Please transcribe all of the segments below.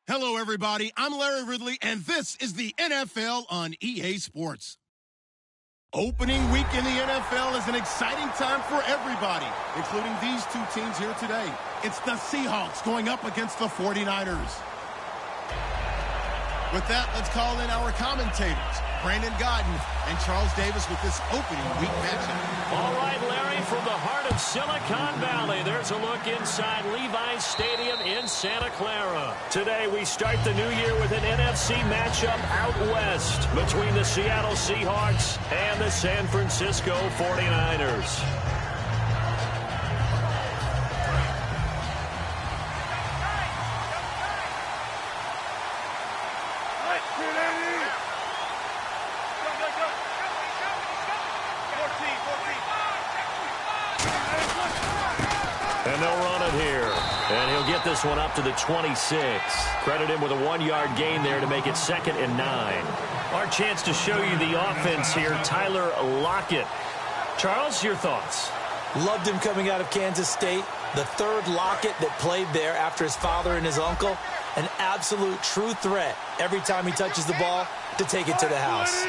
Hello, everybody. I'm Larry Ridley, and this is the NFL on EA Sports. Opening week in the NFL is an exciting time for everybody, including these two teams here today. It's the Seahawks going up against the 49ers. With that, let's call in our commentators, Brandon Godden and Charles Davis, with this opening week matchup. All right, Larry, from the heart of Silicon Valley, there's a look inside Levi's Stadium in Santa Clara. Today, we start the new year with an NFC matchup out west between the Seattle Seahawks and the San Francisco 49ers. And they'll run it here. And he'll get this one up to the 26. Credit him with a 1-yard gain there to make it 2nd and 9. Our chance to show you the offense here, Tyler Lockett. Charles, your thoughts? Loved him coming out of Kansas State. The third Lockett that played there after his father and his uncle. An absolute true threat every time he touches the ball to take it to the house.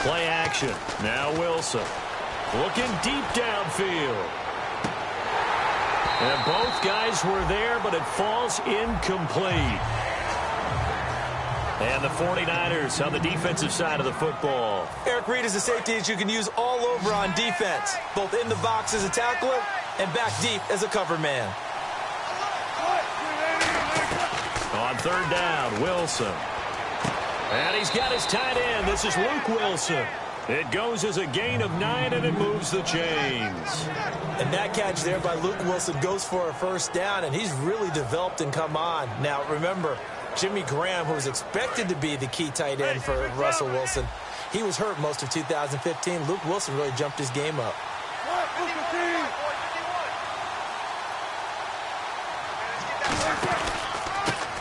Play action. Now Wilson. Looking deep downfield. And both guys were there, but it falls incomplete. And the 49ers on the defensive side of the football. Eric Reed is a safety that you can use all over on defense, both in the box as a tackler and back deep as a cover man. On 3rd down, Wilson. And he's got his tight end. This is Luke Wilson. It goes as a gain of 9, and it moves the chains. And that catch there by Luke Wilson goes for a 1st down, and he's really developed and come on. Now, remember, Jimmy Graham, who was expected to be the key tight end for Russell Wilson, he was hurt most of 2015. Luke Wilson really jumped his game up.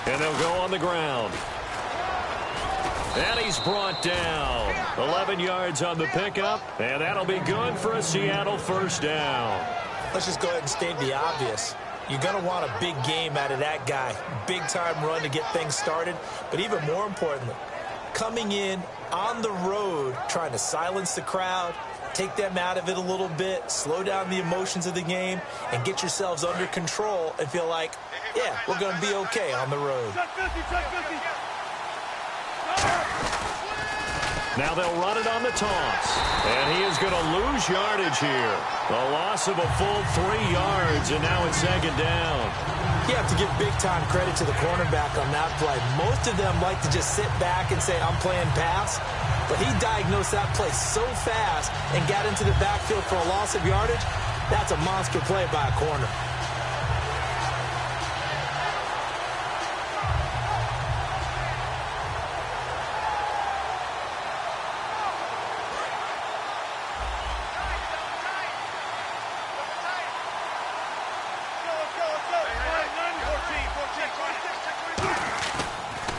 And they'll go on the ground. And he's brought down. 11 yards on the pickup, and that'll be good for a Seattle first down. Let's just go ahead and state the obvious. You're going to want a big game out of that guy. Big-time run to get things started. But even more importantly, coming in on the road, trying to silence the crowd, take them out of it a little bit, slow down the emotions of the game, and get yourselves under control and feel like, yeah, we're going to be okay on the road. Now they'll run it on the toss. And he is going to lose yardage here. A loss of a full 3 yards, and now it's second down. You have to give big-time credit to the cornerback on that play. Most of them like to just sit back and say, I'm playing pass. But he diagnosed that play so fast and got into the backfield for a loss of yardage. That's a monster play by a corner.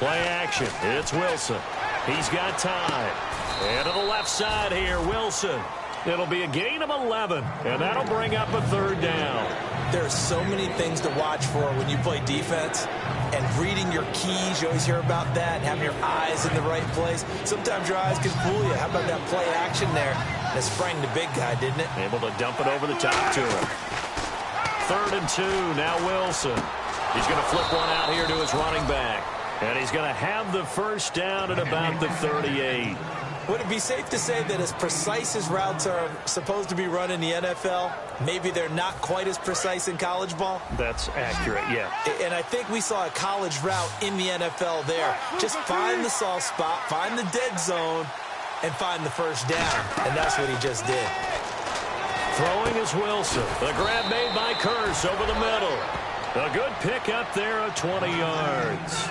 Play action. It's Wilson. He's got time. And to the left side here, Wilson. It'll be a gain of 11, and that'll bring up a third down. There are so many things to watch for when you play defense. And reading your keys, you always hear about that, having your eyes in the right place. Sometimes your eyes can fool you. How about that play action there? And it sprang the big guy, didn't it? Able to dump it over the top to him. 3rd and 2, now Wilson. He's going to flip one out here to his running back. And he's going to have the first down at about the 38. Would it be safe to say that as precise as routes are supposed to be run in the NFL, maybe they're not quite as precise in college ball? That's accurate, yeah. And I think we saw a college route in the NFL there. Just find the soft spot, find the dead zone, and find the first down. And that's what he just did. Throwing is Wilson. The grab made by Curse over the middle. A good pick up there at 20 yards.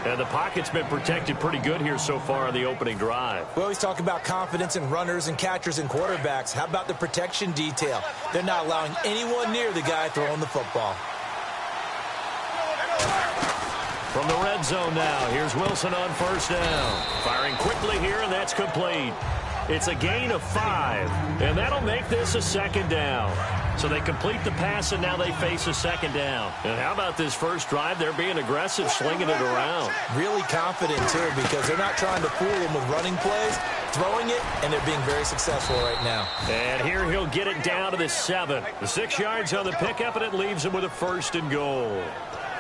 And the pocket's been protected pretty good here so far on the opening drive. We always talk about confidence in runners and catchers and quarterbacks. How about the protection detail? They're not allowing anyone near the guy throwing the football. From the red zone now, here's Wilson on first down. Firing quickly here, and that's complete. It's a gain of 5, and that'll make this a second down. So they complete the pass, and now they face a second down. And how about this first drive? They're being aggressive, slinging it around. Really confident, too, because they're not trying to fool them with running plays, throwing it, and they're being very successful right now. And here he'll get it down to the 7. The 6 yards on the pickup, and it leaves him with a 1st and goal.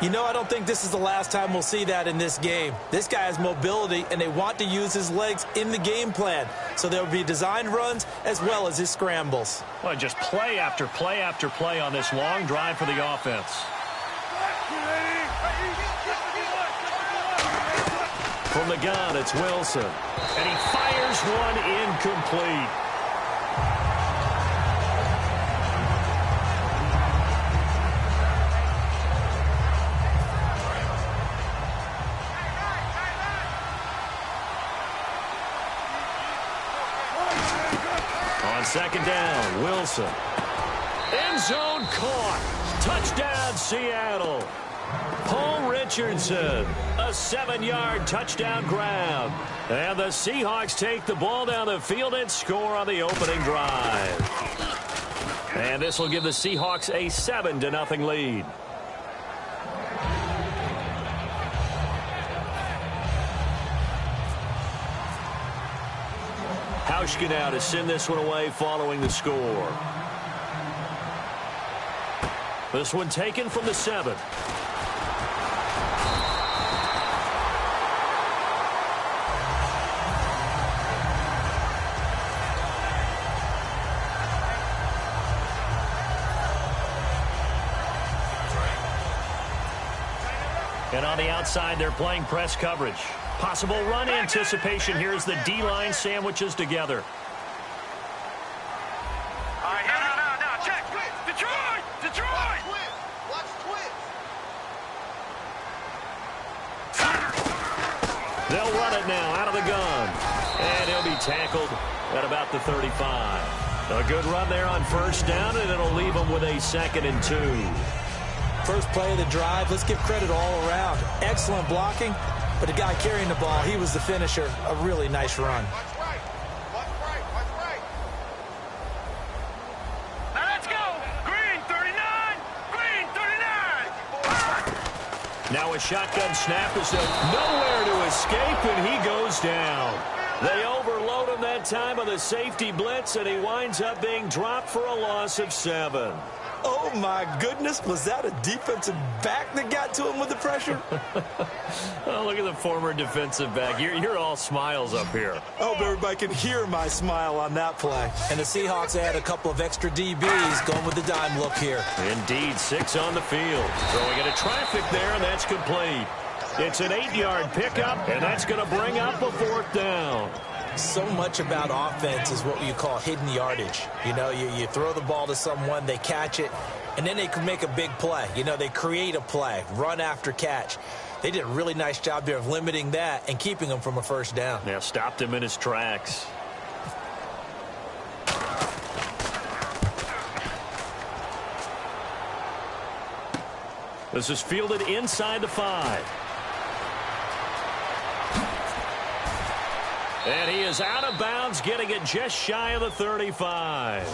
You know, I don't think this is the last time we'll see that in this game. This guy has mobility, and they want to use his legs in the game plan. So there will be designed runs as well as his scrambles. Well, just play after play after play on this long drive for the offense. From the gun, it's Wilson. And he fires one incomplete. On second down, Wilson. End zone caught. Touchdown, Seattle. Paul Richardson, a 7-yard touchdown grab. And the Seahawks take the ball down the field and score on the opening drive. And this will give the Seahawks a 7-0 lead. Hauschka now to send this one away following the score. This one taken from the 7. And on the outside, they're playing press coverage. Possible run anticipation here as the D-line sandwiches together. All right, now, check. Detroit! Watch twist. They'll run it now out of the gun. And he'll be tackled at about the 35. A good run there on first down, and it'll leave them with a 2nd and 2. First play of the drive, let's give credit all around. Excellent blocking, But the guy carrying the ball, he was the finisher. A really nice run. Watch right. Watch right. Watch right. Now let's go. Green 39. Green 39. Now a shotgun snap is nowhere to escape, and he goes down. They overload him that time on the safety blitz, and he winds up being dropped for a loss of 7. Oh, my goodness. Was that a defensive back that got to him with the pressure? Oh, look at the former defensive back. You're all smiles up here. I hope everybody can hear my smile on that play. And the Seahawks had a couple of extra DBs going with the dime look here. Indeed, 6 on the field. Throwing into traffic there, and that's complete. It's an 8-yard pickup, and that's going to bring up a 4th down. So much about offense is what you call hidden yardage. You know, you throw the ball to someone, they catch it, and then they can make a big play. You know, they create a play, run after catch. They did a really nice job there of limiting that and keeping him from a first down. Yeah, stopped him in his tracks. This is fielded inside the 5. And he is out of bounds, getting it just shy of the 35.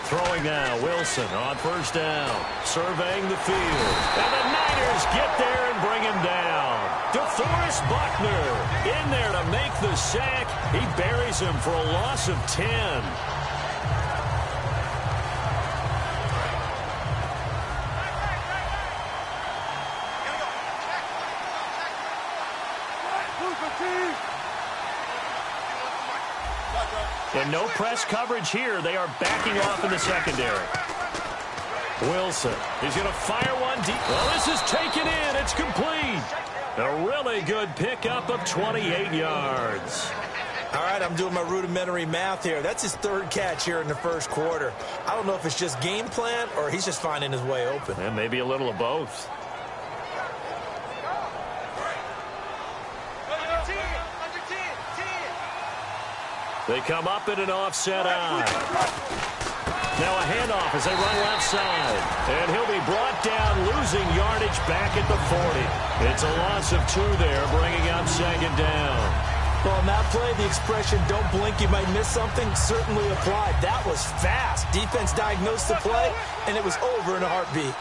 Throwing now, Wilson on first down, surveying the field. And the Niners get there and bring him down. DeForest Buckner in there to make the sack. He buries him for a loss of 10. And no press coverage here. They are backing off in the secondary. Wilson, he's going to fire one deep. Well, this is taken in. It's complete. A really good pickup of 28 yards. All right, I'm doing my rudimentary math here. That's his 3rd catch here in the first quarter. I don't know if it's just game plan or he's just finding his way open. And maybe a little of both. They come up in an offset eye. Now a handoff as they run left side. And he'll be brought down, losing yardage back at the 40. It's a loss of 2 there, bringing up 2nd down. Well, on that play, the expression, don't blink, you might miss something, certainly applied. That was fast. Defense diagnosed the play, and it was over in a heartbeat.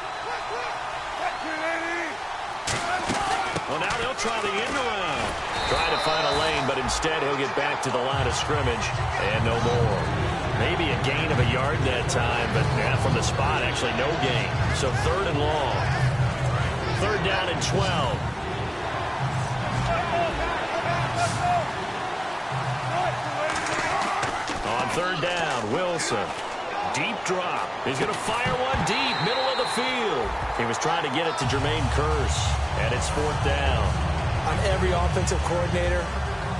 Well, now they'll try the end around. Trying to find a lane, but instead he'll get back to the line of scrimmage and no more. Maybe a gain of a yard that time, but from the spot, actually no gain. So 3rd and long. 3rd down and 12. On 3rd down, Wilson. Deep drop. He's going to fire one deep, middle of the field. He was trying to get it to Jermaine Kearse, and it's 4th down. On every offensive coordinator,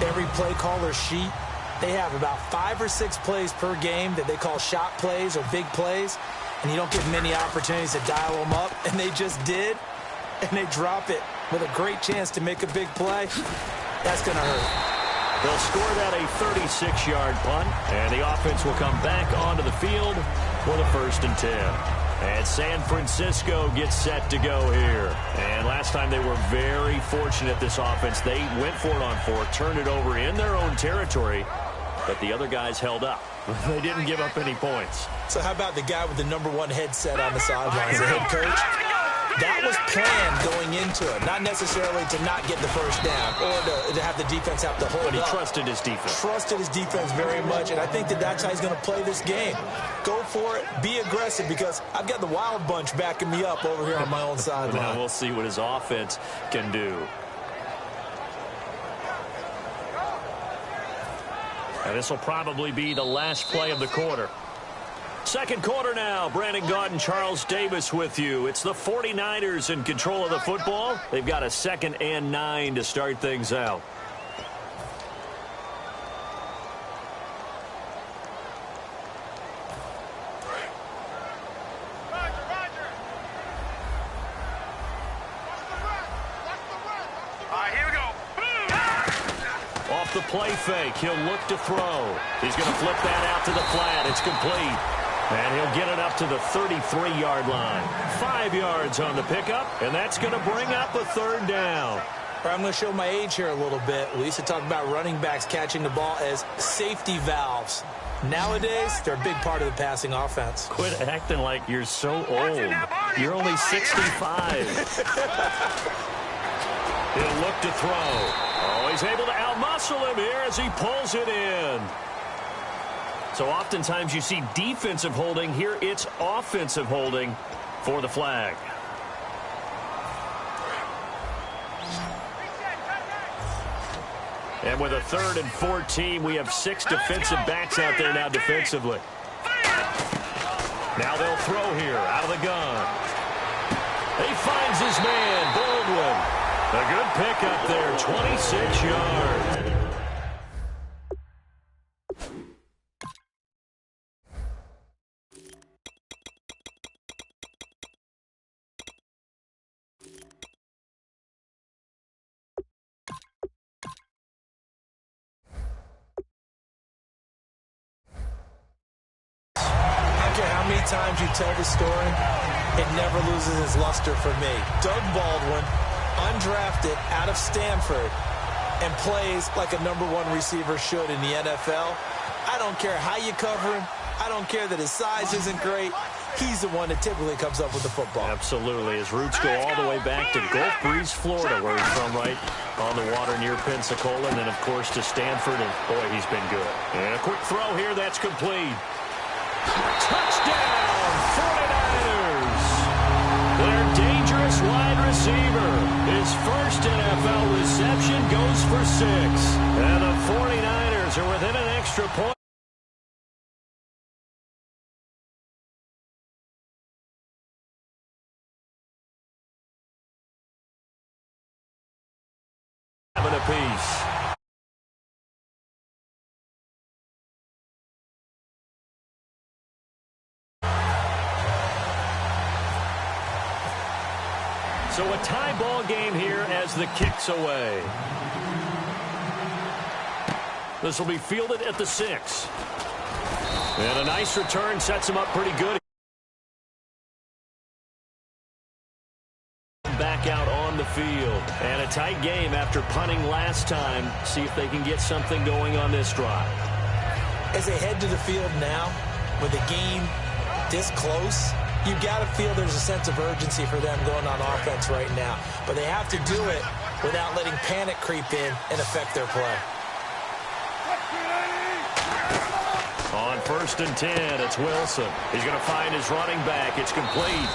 every play caller sheet, they have about 5 or 6 plays per game that they call shot plays or big plays, and you don't get many opportunities to dial them up, and they just did, and they drop it with a great chance to make a big play. That's going to hurt. They'll score that a 36-yard punt, and the offense will come back onto the field for the 1st and 10. And San Francisco gets set to go here. And last time they were very fortunate, this offense. They went for it on 4th, turned it over in their own territory, but the other guys held up. They didn't give up any points. So how about the guy with the #1 headset on the sidelines, the head coach? That was planned going into it, not necessarily to not get the first down or to have the defense have to hold up. But he trusted his defense. Trusted his defense very much, and I think that's how he's going to play this game. Go for it, be aggressive, because I've got the Wild Bunch backing me up over here on my own sideline. Now we'll see what his offense can do. And this will probably be the last play of the quarter. Second quarter now. Brandon Gaudin and Charles Davis with you. It's the 49ers in control of the football. They've got a 2nd and 9 to start things out. the play fake. He'll look to throw. He's going to flip that out to the flat. It's complete. And he'll get it up to the 33-yard line. 5 yards on the pickup, and that's going to bring up a third down. I'm going to show my age here a little bit. We used to talk about running backs catching the ball as safety valves. Nowadays, they're a big part of the passing offense. Quit acting like you're so old. You're only 65. He'll look to throw. Oh, he's able to outmuscle him here as he pulls it in. So oftentimes you see defensive holding. Here it's offensive holding for the flag. And with a 3rd and 14, we have 6 defensive backs out there now defensively. Now they'll throw here out of the gun. He finds his man, Baldwin. A good pick up there, 26 yards. How many times you tell the story, it never loses its luster for me. Doug Baldwin, undrafted out of Stanford, and plays like a #1 receiver should in the NFL. I don't care how you cover him. I don't care that his size isn't great. He's the one that typically comes up with the football. Absolutely. His roots go all the way back to Gulf Breeze, Florida, where he's from, right on the water near Pensacola, and then, of course, to Stanford, and, boy, he's been good. And a quick throw here. That's complete. Touchdown, 49ers. Their dangerous wide receiver. His first NFL reception goes for 6. And the 49ers are within an extra point. A piece. So a tie ball game here as the kick's away. This will be fielded at the 6. And a nice return sets him up pretty good. Back out on the field. And a tight game after punting last time. See if they can get something going on this drive. As they head to the field now, with the game this close, you got to feel there's a sense of urgency for them going on offense right now. But they have to do it without letting panic creep in and affect their play. On 1st and 10, it's Wilson. He's going to find his running back. It's complete.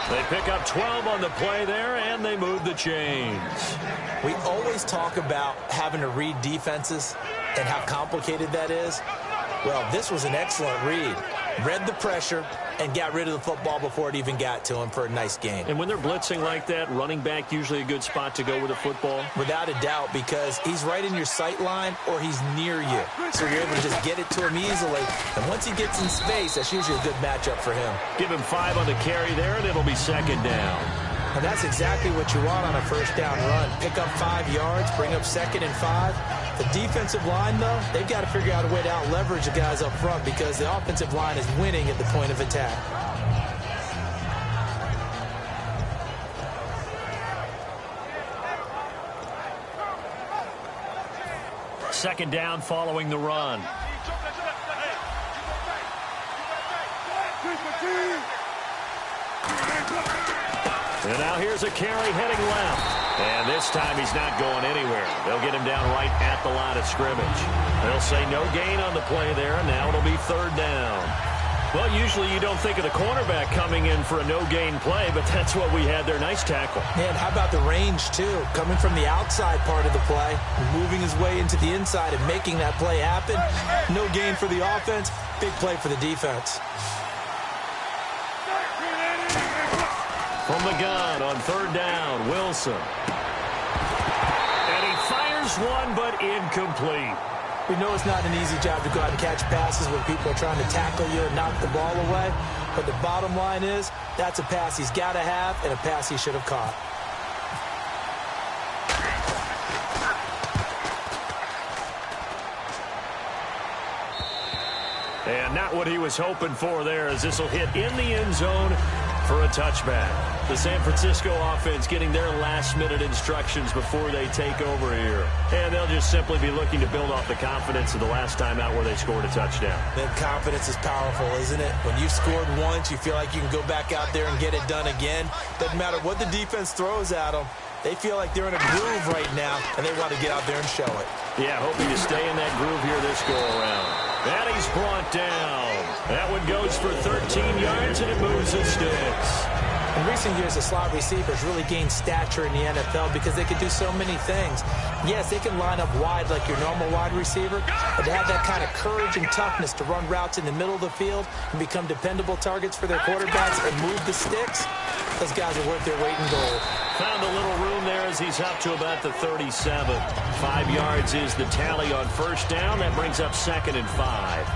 They pick up 12 on the play there, and they move the chains. We always talk about having to read defenses and how complicated that is. Well, this was an excellent read. Read the pressure and got rid of the football before it even got to him for a nice gain. And when they're blitzing like that, running back usually a good spot to go with the football? Without a doubt, because he's right in your sight line or he's near you. So you're able to just get it to him easily. And once he gets in space, that's usually a good matchup for him. Give him 5 on the carry there, and it'll be 2nd down. And that's exactly what you want on a 1st down run. Pick up 5 yards, bring up 2nd and 5. The defensive line, though, they've got to figure out a way to out-leverage the guys up front because the offensive line is winning at the point of attack. Second down following the run. And now here's a carry heading left. And this time he's not going anywhere. They'll get him down right at the line of scrimmage. They'll say no gain on the play there, and now it'll be 3rd down. Well, usually you don't think of the cornerback coming in for a no-gain play, but that's what we had there. Nice tackle. Man, how about the range, too? Coming from the outside part of the play, moving his way into the inside and making that play happen. No gain for the offense, big play for the defense. From the gun on 3rd down, Wilson. And he fires one, but incomplete. We know it's not an easy job to go out and catch passes when people are trying to tackle you and knock the ball away. But the bottom line is, that's a pass he's got to have and a pass he should have caught. And not what he was hoping for there, as this will hit in the end zone for a touchback. The San Francisco offense getting their last-minute instructions before they take over here. And they'll just simply be looking to build off the confidence of the last time out where they scored a touchdown. That confidence is powerful, isn't it? When you've scored once, you feel like you can go back out there and get it done again. Doesn't matter what the defense throws at them. They feel like they're in a groove right now, and they want to get out there and show it. Yeah, hoping to stay in that groove here this go-around. And he's brought down. That one goes for 13 yards, and it moves the sticks. In recent years, the slot receivers really gained stature in the NFL because they can do so many things. Yes, they can line up wide like your normal wide receiver, but to have that kind of courage and toughness to run routes in the middle of the field and become dependable targets for their quarterbacks and move the sticks, those guys are worth their weight in gold. Found a little room there as he's up to about the 37. 5 yards is the tally on first down. That brings up 2nd and 5.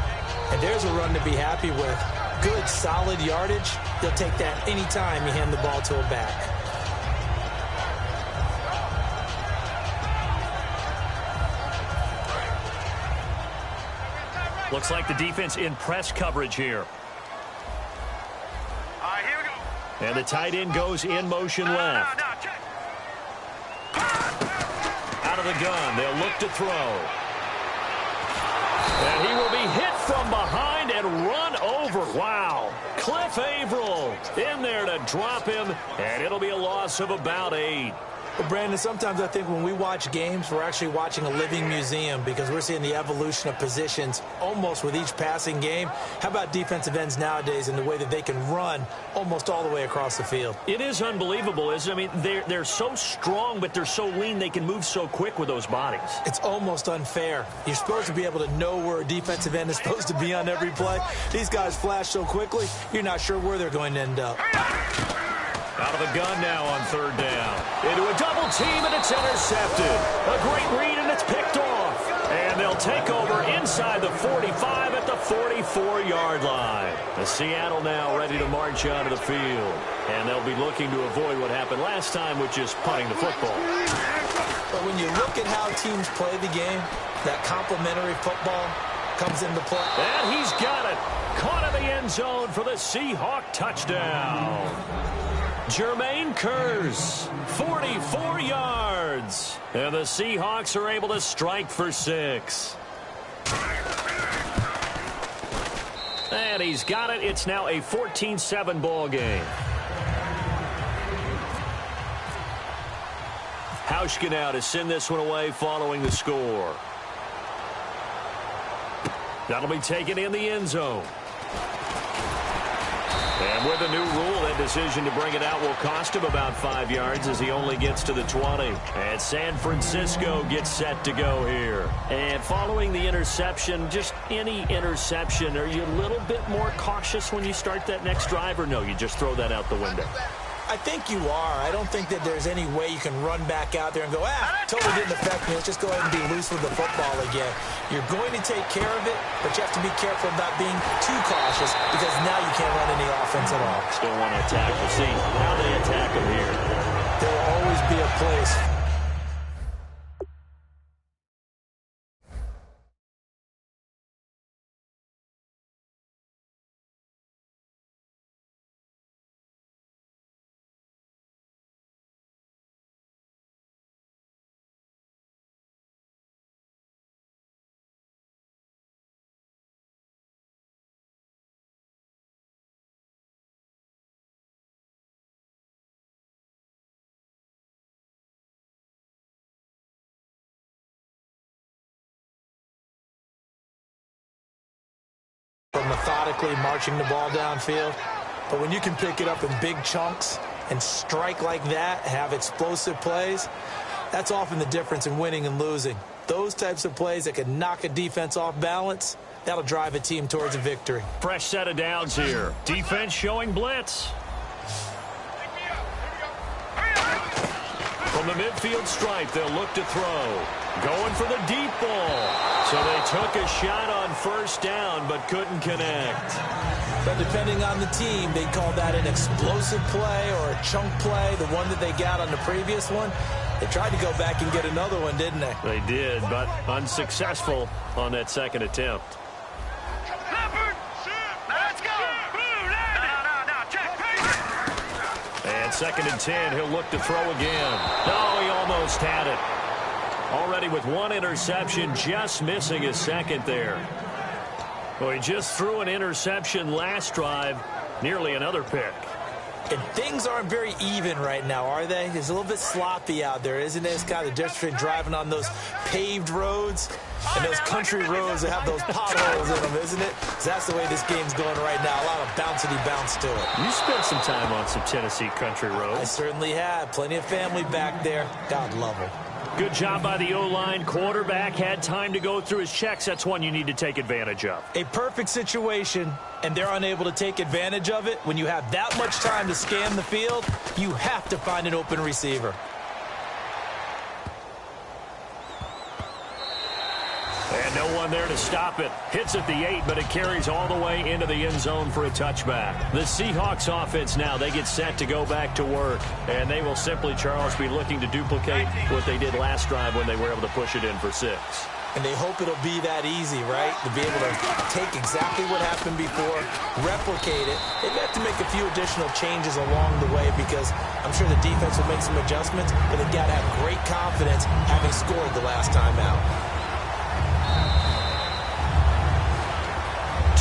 And there's a run to be happy with. Good, solid yardage. You'll take that anytime you hand the ball to a back. Looks like the defense in press coverage here. Here we go. And the tight end goes in motion left. Out of the gun, they'll look to throw. And he will be hit from behind and run over. Wow. Cliff Averill in there to drop him, and it'll be a loss of about 8. Well, Brandon, sometimes I think when we watch games, we're actually watching a living museum because we're seeing the evolution of positions almost with each passing game. How about defensive ends nowadays and the way that they can run almost all the way across the field? It is unbelievable, isn't it? I mean, they're so strong, but they're so lean. They can move so quick with those bodies. It's almost unfair. You're supposed to be able to know where a defensive end is supposed to be on every play. These guys flash so quickly, you're not sure where they're going to end up. Out of the gun now on third down. Into a double team, and it's intercepted. A great read, and it's picked off. And they'll take over inside the 45 at the 44-yard line. The Seattle now ready to march out of the field. And they'll be looking to avoid what happened last time, which is punting the football. But when you look at how teams play the game, that complementary football comes into play. And he's got it. Caught in the end zone for the Seahawk touchdown. Jermaine Kearse, 44 yards. And the Seahawks are able to strike for 6. And he's got it. It's now a 14-7 ball game. Hauschka now to send this one away following the score. That'll be taken in the end zone. And with a new rule, that decision to bring it out will cost him about 5 yards as he only gets to the 20. And San Francisco gets set to go here. And following the interception, just any interception, are you a little bit more cautious when you start that next drive, or no, you just throw that out the window? I think you are. I don't think that there's any way you can run back out there and go, totally didn't affect me. Let's just go ahead and be loose with the football again. You're going to take care of it, but you have to be careful about being too cautious because now you can't run any offense at all. Still want to attack. We'll see how they attack them here. There will always be a place. Methodically marching the ball downfield. But when you can pick it up in big chunks and strike like that, have explosive plays, that's often the difference in winning and losing. Those types of plays that can knock a defense off balance, that'll drive a team towards a victory. Fresh set of downs here. Defense showing blitz. From the midfield stripe, they'll look to throw. Going for the deep ball. So they took a shot on first down, but couldn't connect. But depending on the team, they'd call that an explosive play or a chunk play, the one that they got on the previous one. They tried to go back and get another one, didn't they? They did, but unsuccessful on that second attempt. Number And 2nd and 10, he'll look to throw again. No, he almost had it. Already with 1 interception, just missing his 2nd there. Well, he just threw an interception last drive, nearly another pick. And things aren't very even right now, are they? It's a little bit sloppy out there, isn't it? It's kind of the difference between driving on those paved roads and those country roads that have those potholes in them, isn't it? So that's the way this game's going right now. A lot of bouncy bounce to it. You spent some time on some Tennessee country roads. I certainly have. Plenty of family back there. God love them. Good job by the O-line. Quarterback had time to go through his checks. That's one you need to take advantage of. A perfect situation, and they're unable to take advantage of it. When you have that much time to scan the field, you have to find an open receiver. And no one there to stop it. Hits at the 8, but it carries all the way into the end zone for a touchback. The Seahawks offense now, they get set to go back to work. And they will simply, Charles, be looking to duplicate what they did last drive when they were able to push it in for 6. And they hope it'll be that easy, right? To be able to take exactly what happened before, replicate it. They've got to make a few additional changes along the way because I'm sure the defense will make some adjustments, but they've got to have great confidence having scored the last time out.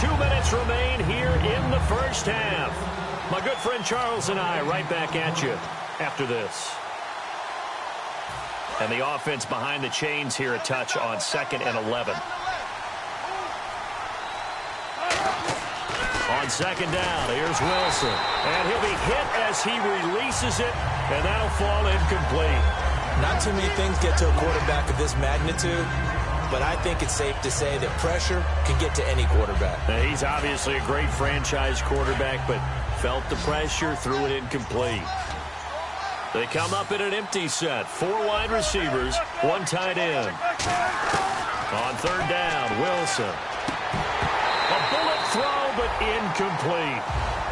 2 minutes remain here in the first half. My good friend Charles and I right back at you after this. And the offense behind the chains here a touch on 2nd and 11. On 2nd down, here's Wilson. And he'll be hit as he releases it, and that'll fall incomplete. Not too many things get to a quarterback of this magnitude, but I think it's safe to say that pressure can get to any quarterback. Now, he's obviously a great franchise quarterback, but felt the pressure, threw it incomplete. They come up in an empty set. 4 wide receivers, 1 tight end. On 3rd down, Wilson. A bullet throw, but incomplete.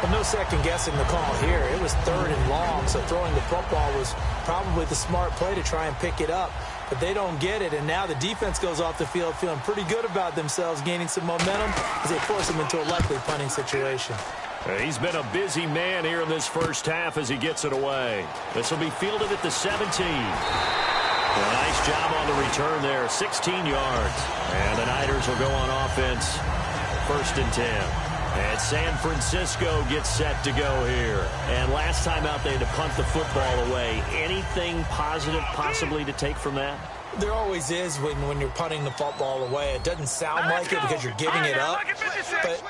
Well, no second guessing the call here. It was 3rd and long, so throwing the football was probably the smart play to try and pick it up. But they don't get it, and now the defense goes off the field feeling pretty good about themselves, gaining some momentum as they force them into a likely punting situation. He's been a busy man here in this first half as he gets it away. This will be fielded at the 17. Well, nice job on the return there, 16 yards. And the Niners will go on offense, 1st and 10. And San Francisco gets set to go here. And last time out, they had to punt the football away. Anything positive possibly to take from that? There always is when you're punting the football away. It doesn't sound like it because you're giving it up, but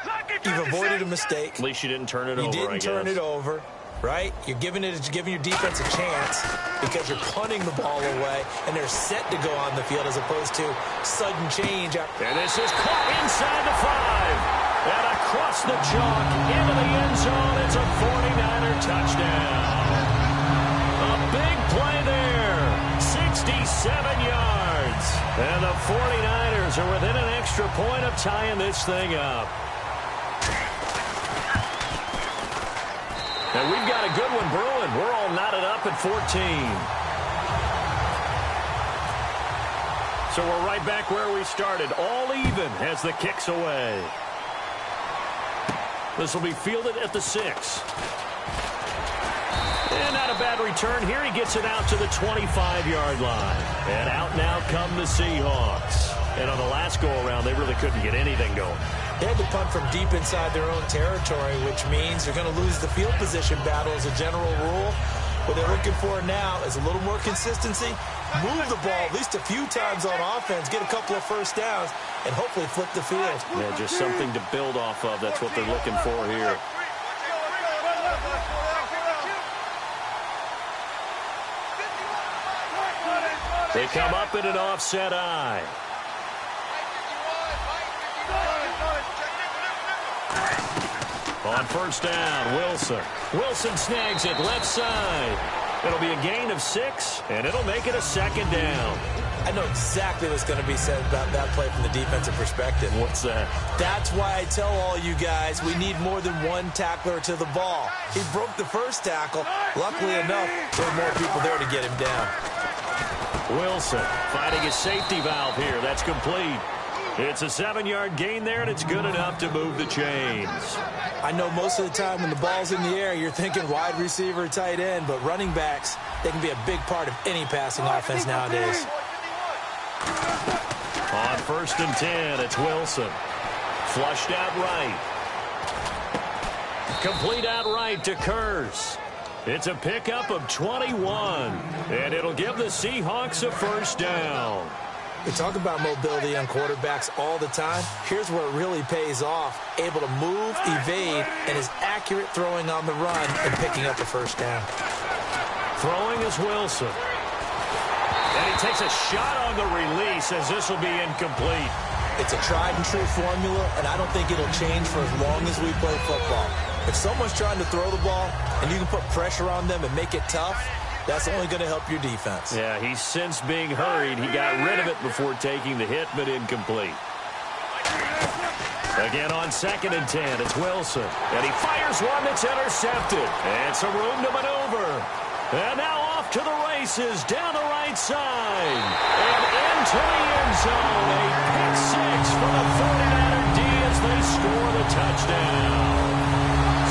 you've avoided a mistake. At least you didn't turn it over, You didn't turn it over, right? You're giving your defense a chance because you're punting the ball away, and they're set to go on the field as opposed to sudden change. And this is caught inside the 5. And across the chalk into the end zone. It's a 49er touchdown. A big play there. 67 yards. And the 49ers are within an extra point of tying this thing up. And we've got a good one brewing. We're all knotted up at 14. So we're right back where we started. All even as the kick's away. This will be fielded at the 6. And not a bad return here. He gets it out to the 25-yard line. And out now come the Seahawks. And on the last go-around, they really couldn't get anything going. They had to punt from deep inside their own territory, which means they're going to lose the field position battle as a general rule. What they're looking for now is a little more consistency, move the ball at least a few times on offense, get a couple of first downs, and hopefully flip the field. Yeah, just something to build off of. That's what they're looking for here. They come up in an offset eye. On 1st down, Wilson. Wilson snags it left side. It'll be a gain of 6, and it'll make it a 2nd down. I know exactly what's going to be said about that play from the defensive perspective. What's that? That's why I tell all you guys we need more than one tackler to the ball. He broke the first tackle. Luckily enough, there were more people there to get him down. Wilson finding his safety valve here. That's complete. It's a 7-yard gain there, and it's good enough to move the chains. I know most of the time when the ball's in the air, you're thinking wide receiver, tight end, but running backs, they can be a big part of any passing offense nowadays. On 1st and 10, it's Wilson. Flushed out right. Complete out right to Kurz. It's a pickup of 21, and it'll give the Seahawks a first down. We talk about mobility on quarterbacks all the time. Here's where it really pays off. Able to move, evade, and is accurate throwing on the run and picking up a first down. Throwing is Wilson. And he takes a shot on the release as this will be incomplete. It's a tried and true formula, and I don't think it'll change for as long as we play football. If someone's trying to throw the ball and you can put pressure on them and make it tough, that's only going to help your defense. Yeah, he's since being hurried. He got rid of it before taking the hit, but incomplete. Again on 2nd and 10, it's Wilson. And he fires one that's intercepted. And some room to maneuver. And now off to the races down the right side. And into the end zone. A pick six for the 49er D as they score the touchdown.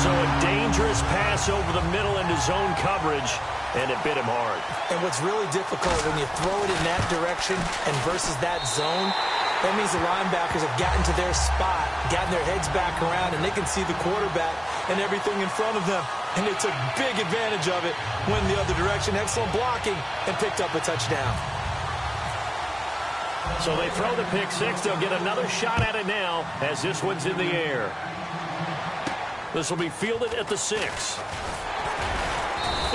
So a dangerous pass over the middle into zone coverage, and it bit him hard. And what's really difficult when you throw it in that direction and versus that zone, that means the linebackers have gotten to their spot, gotten their heads back around, and they can see the quarterback and everything in front of them. And they took big advantage of it, went the other direction, excellent blocking, and picked up a touchdown. So they throw the pick six. They'll get another shot at it now as this one's in the air. This will be fielded at the 6.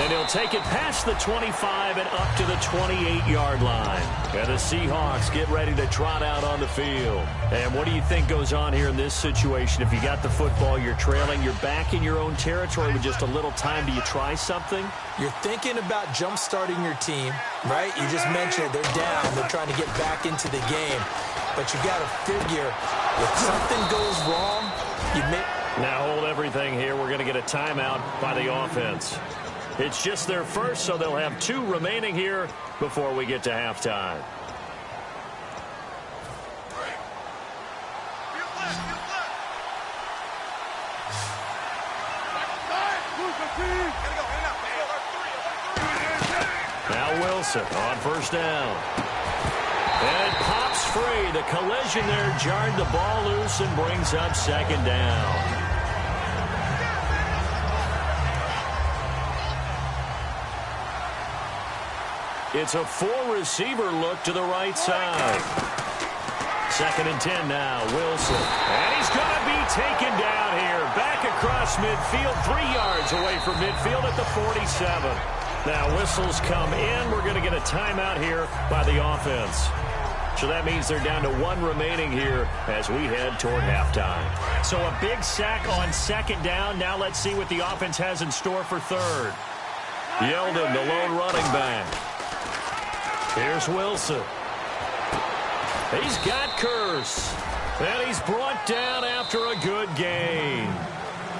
And he'll take it past the 25 and up to the 28-yard line. And the Seahawks get ready to trot out on the field. And what do you think goes on here in this situation? If you got the football, you're trailing, you're back in your own territory with just a little time. Do you try something? You're thinking about jump-starting your team, right? You just mentioned it. They're down. They're trying to get back into the game. But you got to figure, if something goes wrong, you may... Now hold everything here. We're going to get a timeout by the offense. It's just their first, so they'll have 2 remaining here before we get to halftime. Now Wilson on 1st down. And it pops free. The collision there jarred the ball loose and brings up 2nd down. It's a 4-receiver look to the right side. 2nd and 10 now, Wilson. And he's going to be taken down here. Back across midfield, 3 yards away from midfield at the 47. Now whistles come in. We're going to get a timeout here by the offense. So that means they're down to 1 remaining here as we head toward halftime. So a big sack on 2nd down. Now let's see what the offense has in store for 3rd. Yeldon, the lone running back. Here's Wilson. He's got Kurz. And he's brought down after a good gain.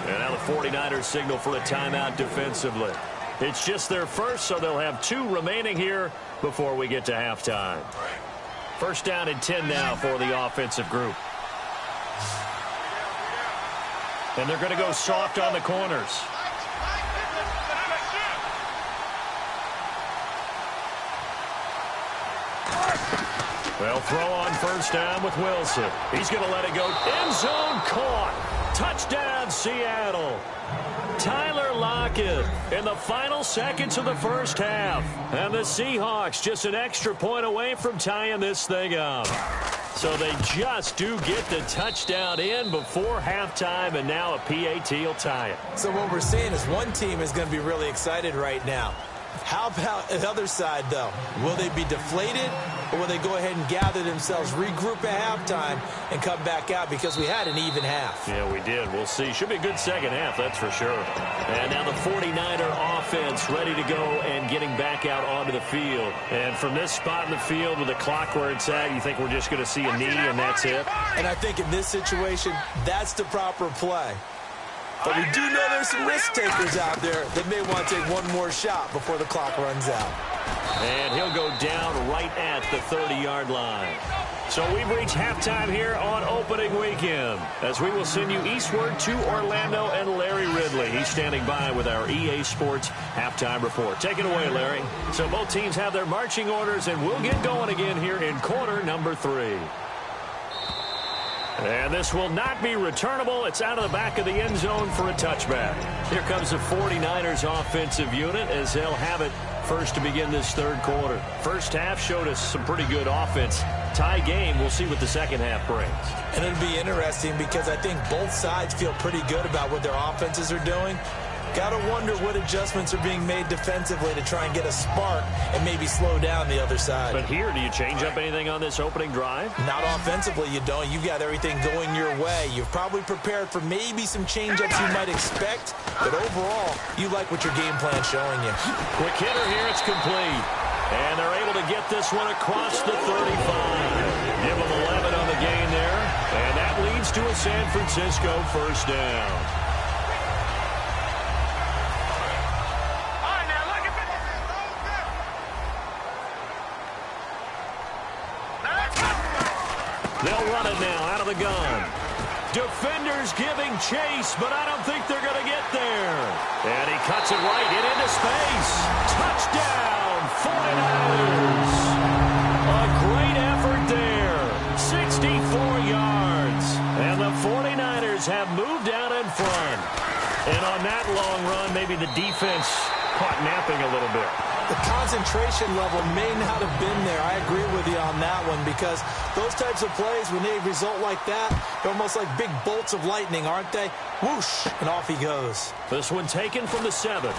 And now the 49ers signal for a timeout defensively. It's just their first, so they'll have 2 remaining here before we get to halftime. 1st down and 10 now for the offensive group. And they're going to go soft on the corners. Well, throw on 1st down with Wilson. He's going to let it go. End zone caught. Touchdown, Seattle. Tyler Lockett in the final seconds of the first half. And the Seahawks just an extra point away from tying this thing up. So they just do get the touchdown in before halftime, and now a PAT will tie it. So what we're seeing is one team is going to be really excited right now. How about the other side, though? Will they be deflated, or will they go ahead and gather themselves, regroup at halftime, and come back out because we had an even half? Yeah, we did. We'll see. Should be a good 2nd half, that's for sure. And now the 49er offense ready to go and getting back out onto the field. And from this spot in the field with the clock where it's at, you think we're just going to see a knee and that's it? And I think in this situation, that's the proper play. But we do know there's some risk takers out there that may want to take one more shot before the clock runs out. And he'll go down right at the 30-yard line. So we've reached halftime here on opening weekend, as we will send you eastward to Orlando and Larry Ridley. He's standing by with our EA Sports halftime report. Take it away, Larry. So both teams have their marching orders, and we'll get going again here in quarter number 3. And this will not be returnable. It's out of the back of the end zone for a touchback. Here comes the 49ers offensive unit as they'll have it first to begin this third quarter. First half showed us some pretty good offense. Tie game. We'll see what the second half brings. And it'll be interesting because I think both sides feel pretty good about what their offenses are doing. Got to wonder what adjustments are being made defensively to try and get a spark and maybe slow down the other side. But here, do you change up anything on this opening drive? Not offensively, you don't. You've got everything going your way. You've probably prepared for maybe some change-ups you might expect, but overall, you like what your game plan's showing you. Quick hitter here, it's complete. And they're able to get this one across the 35. Give them 11 on the gain there, and that leads to a San Francisco first down. They'll run it now out of the gun. Defenders giving chase, but I don't think they're going to get there. And he cuts it right into space. Touchdown, 49ers. A great effort there. 64 yards. And the 49ers have moved out in front. And on that long run, maybe the defense caught napping a little bit. The concentration level may not have been there. I agree with you on that one because those types of plays, when they result like that, they're almost like big bolts of lightning, aren't they? Whoosh, and off he goes. This one taken from the 7.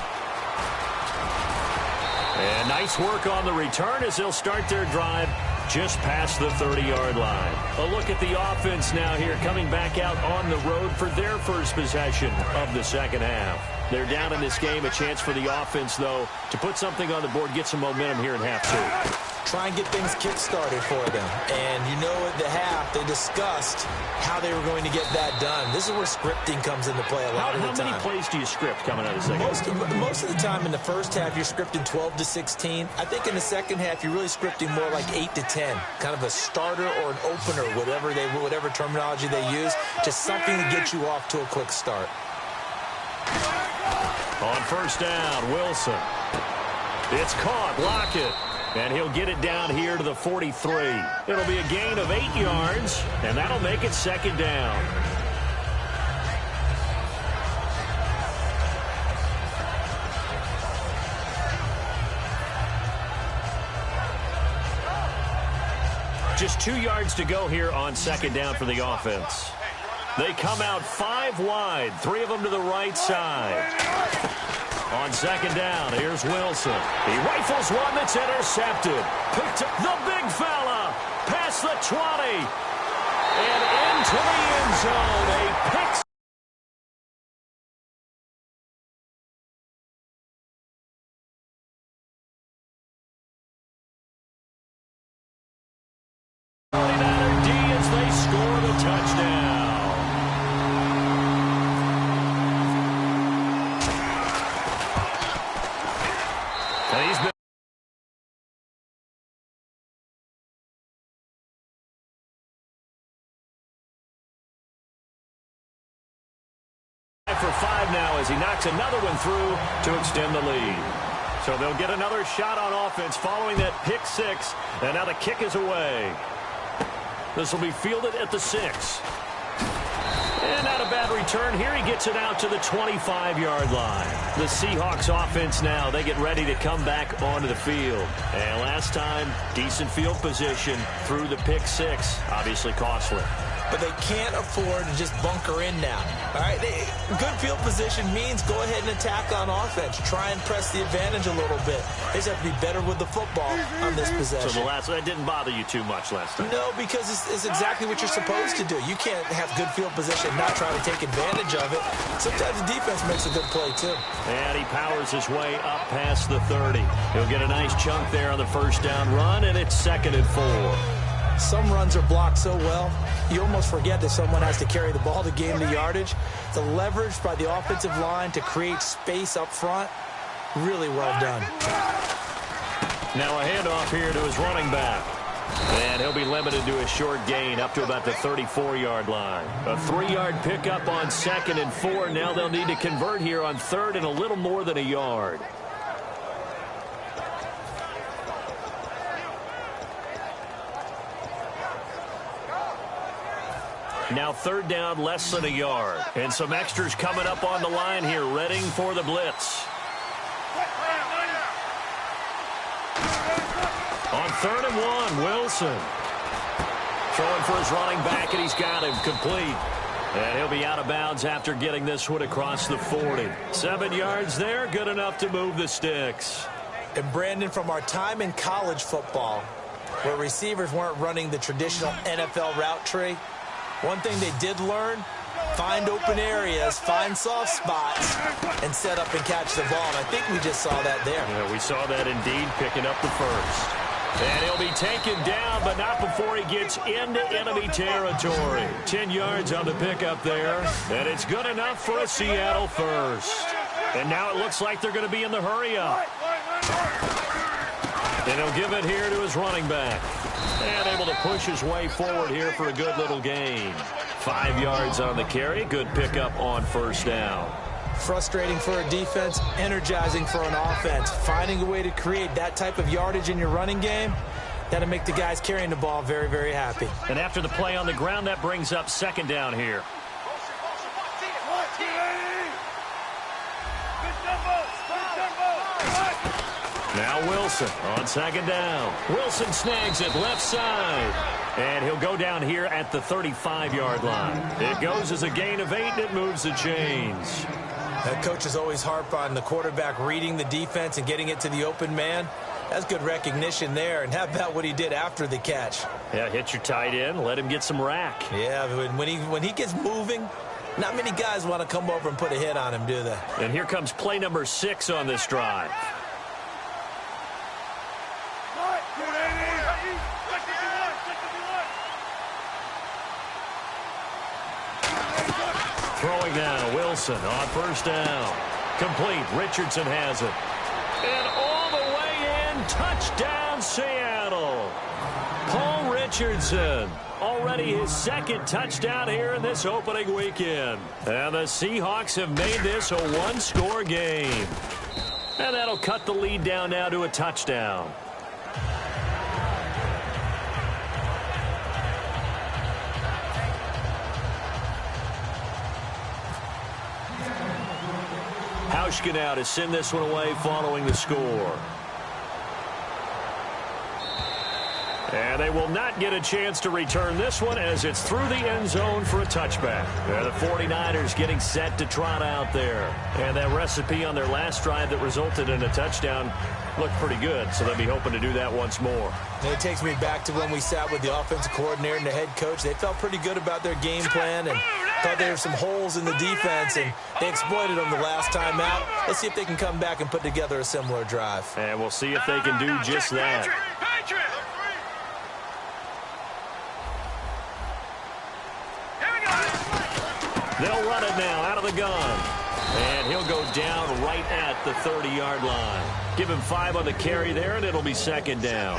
And nice work on the return as they'll start their drive just past the 30-yard line. A look at the offense now here, coming back out on the road for their first possession of the second half. They're down in this game. A chance for the offense, though, to put something on the board, get some momentum here in half 2. Try and get things kick-started for them. And you know at the half, they discussed how they were going to get that done. This is where scripting comes into play a lot of the time. How many plays do you script coming out of the second half? Most of the time in the first half, you're scripting 12 to 16. I think in the second half, you're really scripting more like 8 to 10. Kind of a starter or an opener, whatever terminology they use. Just something to get you off to a quick start. On first down, Wilson. It's caught. Lockett. And he'll get it down here to the 43. It'll be a gain of 8 yards, and that'll make it second down. Just 2 yards to go here on second down for the offense. They come out 5 wide, 3 of them to the right side. On second down, here's Wilson. He rifles one that's intercepted. Picked up the big fella. Past the 20. And into the end zone. A pick. D as they score the touchdown. And he's been for 5 now as he knocks another one through to extend the lead. So they'll get another shot on offense following that pick 6, and now the kick is away. This will be fielded at the 6. And not a bad return here. He gets it out to the 25-yard line. The Seahawks offense now, they get ready to come back onto the field. And last time, decent field position through the pick 6. Obviously costly. But they can't afford to just bunker in now. All right, good field position means go ahead and attack on offense. Try and press the advantage a little bit. They just have to be better with the football on this possession. So that didn't bother you too much last time? No, because it's exactly what you're supposed to do. You can't have good field position and not try to take advantage of it. Sometimes the defense makes a good play, too. And he powers his way up past the 30. He'll get a nice chunk there on the first down run, and it's 2nd and 4. Some runs are blocked so well, you almost forget that someone has to carry the ball to gain the yardage. The leverage by the offensive line to create space up front, really well done. Now a handoff here to his running back. And he'll be limited to a short gain up to about the 34-yard line. A 3-yard pickup on 2nd and 4. Now they'll need to convert here on 3rd and a little more than a yard. Now 3rd down, less than a yard. And some extras coming up on the line here, readying for the blitz. On 3rd and 1, Wilson. Throwing for his running back, and he's got him complete. And he'll be out of bounds after getting this one across the 40. 7 yards there, good enough to move the sticks. And Brandon, from our time in college football, where receivers weren't running the traditional NFL route tree, one thing they did learn, find open areas, find soft spots, and set up and catch the ball. And I think we just saw that there. Yeah, we saw that indeed, picking up the first. And he'll be taken down, but not before he gets into enemy territory. 10 yards on the pickup there, and it's good enough for a Seattle first. And now it looks like they're going to be in the hurry-up. And he'll give it here to his running back. And able to push his way forward here for a good little gain. 5 yards on the carry. Good pickup on 1st down. Frustrating for a defense, energizing for an offense. Finding a way to create that type of yardage in your running game, that'll make the guys carrying the ball very, very happy. And after the play on the ground, that brings up 2nd down here. Now Wilson on 2nd down. Wilson snags it left side. And he'll go down here at the 35-yard line. It goes as a gain of 8, and it moves the chains. Coaches always harp on the quarterback reading the defense and getting it to the open man. That's good recognition there. And how about what he did after the catch? Yeah, hit your tight end, let him get some rack. Yeah, when he gets moving, not many guys want to come over and put a hit on him, do they? And here comes play number 6 on this drive. Throwing now, Wilson on 1st down. Complete, Richardson has it. And all the way in, touchdown Seattle. Paul Richardson, already his 2nd touchdown here in this opening weekend. And the Seahawks have made this a 1-score game. And that'll cut the lead down now to a touchdown. Hauschka now to send this one away following the score. And they will not get a chance to return this one as it's through the end zone for a touchback. The 49ers getting set to trot out there. And that recipe on their last drive that resulted in a touchdown looked pretty good, so they'll be hoping to do that once more. And it takes me back to when we sat with the offensive coordinator and the head coach. They felt pretty good about their game plan and thought there were some holes in the defense, and they exploited them the last time out. Let's see if they can come back and put together a similar drive. And we'll see if they can do just that. They'll run it now out of the gun. And he'll go down right at the 30-yard line. Give him 5 on the carry there, and it'll be 2nd down.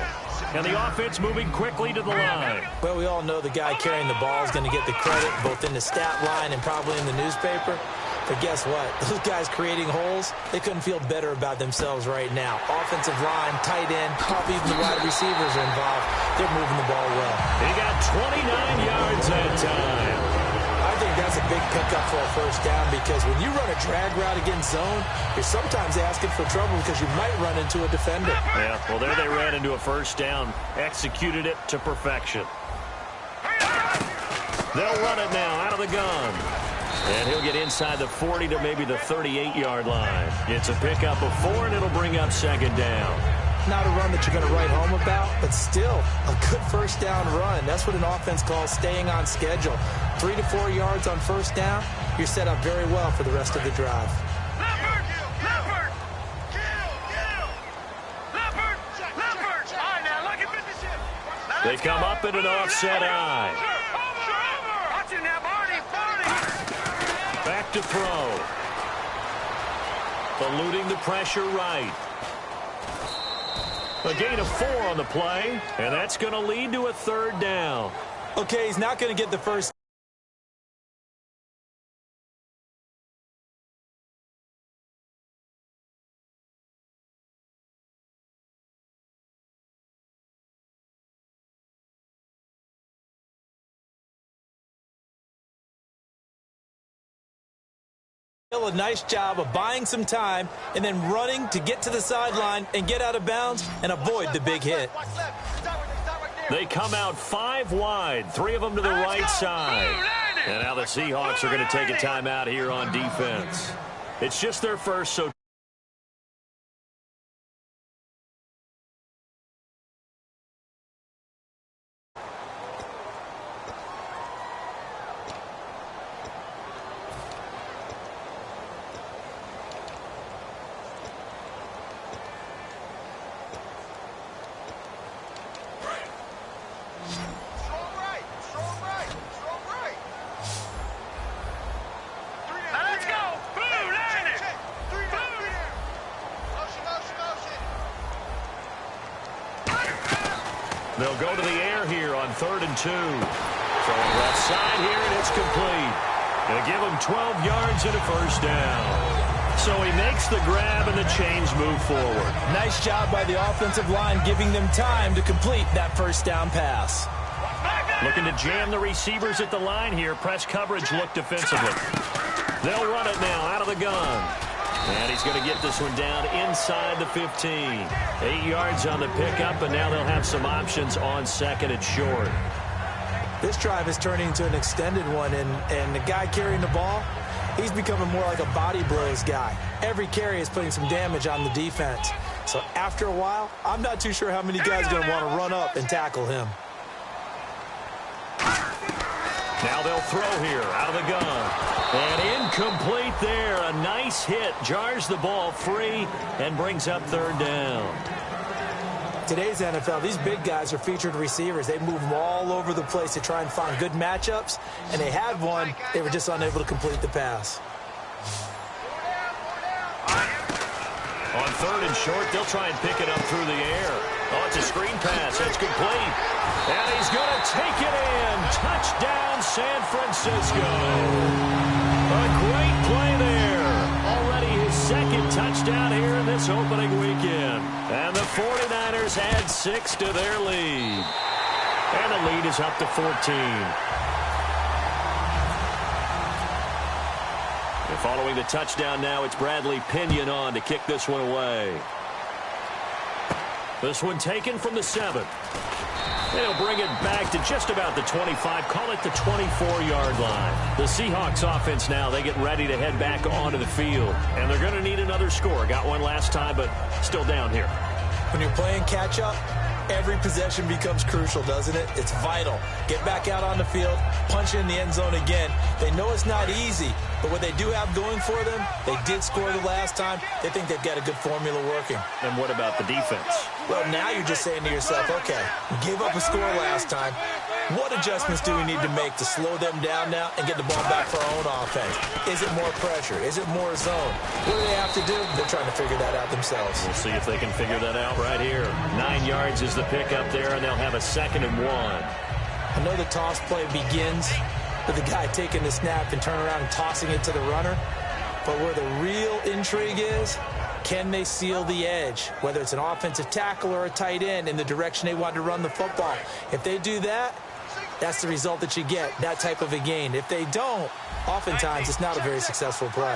And the offense moving quickly to the line. Well, we all know the guy carrying the ball is going to get the credit, both in the stat line and probably in the newspaper. But guess what? Those guys creating holes, they couldn't feel better about themselves right now. Offensive line, tight end, probably even the wide receivers are involved. They're moving the ball well. He got 29 yards that time. I think that's a big pickup for a 1st down, because when you run a drag route against zone, you're sometimes asking for trouble because you might run into a defender. Yeah, well, there they ran into a 1st down. Executed it to perfection. They'll run it now out of the gun. And he'll get inside the 40 to maybe the 38-yard line. It's a pickup of 4, and it'll bring up 2nd down. Not a run that you're going to write home about, but still a good 1st down run. That's what an offense calls staying on schedule. 3 to 4 yards on 1st down, you're set up very well for the rest of the drive. They come up in an offset eye. Back to throw. Eluding the pressure right. A gain of 4 on the play, and that's going to lead to a 3rd down. Okay, he's not going to get the first. A nice job of buying some time and then running to get to the sideline and get out of bounds and avoid the big hit. They come out 5 wide, 3 of them to the right side. And now the Seahawks are going to take a timeout here on defense. It's just their first, so they'll go to the air here on 3rd and 2. Throwing left side here, and it's complete. They give him 12 yards and a 1st down. So he makes the grab, and the chains move forward. Nice job by the offensive line, giving them time to complete that 1st down pass. Looking to jam the receivers at the line here. Press coverage look defensively. They'll run it now out of the gun. And he's going to get this one down inside the 15. 8 yards on the pickup, and now they'll have some options on 2nd and short. This drive is turning into an extended one, and the guy carrying the ball, he's becoming more like a body blows guy. Every carry is putting some damage on the defense. So after a while, I'm not too sure how many guys are going to want to run up and tackle him. Now they'll throw here out of the gun. And incomplete there. A nice hit. Jars the ball free and brings up 3rd down. Today's NFL, these big guys are featured receivers. They move them all over the place to try and find good matchups. And they had one. They were just unable to complete the pass. On 3rd and short, they'll try and pick it up through the air. Oh, it's a screen pass. It's complete. And he's going to take it in. Touchdown, San Francisco. A great play there. Already his 2nd touchdown here in this opening weekend. And the 49ers add 6 to their lead. And the lead is up to 14. And following the touchdown now, it's Bradley Pinion on to kick this one away. This one taken from the 7. They'll bring it back to just about the 25, call it the 24-yard line. The Seahawks offense now, they get ready to head back onto the field. And they're going to need another score. Got one last time, but still down here. When you're playing catch-up, every possession becomes crucial, doesn't it? It's vital. Get back out on the field, punch in the end zone again. They know it's not easy, but what they do have going for them, they did score the last time. They think they've got a good formula working. And what about the defense? Well, now you're just saying to yourself, okay, we gave up a score last time. What adjustments do we need to make to slow them down now and get the ball back for our own offense? Is it more pressure? Is it more zone? What do they have to do? They're trying to figure that out themselves. We'll see if they can figure that out right here. 9 yards is the pickup there, and they'll have a 2nd and 1. I know the toss play begins with the guy taking the snap and turning around and tossing it to the runner. But where the real intrigue is, can they seal the edge, whether it's an offensive tackle or a tight end, in the direction they want to run the football? If they do that, that's the result that you get, that type of a gain. If they don't, oftentimes it's not a very successful play.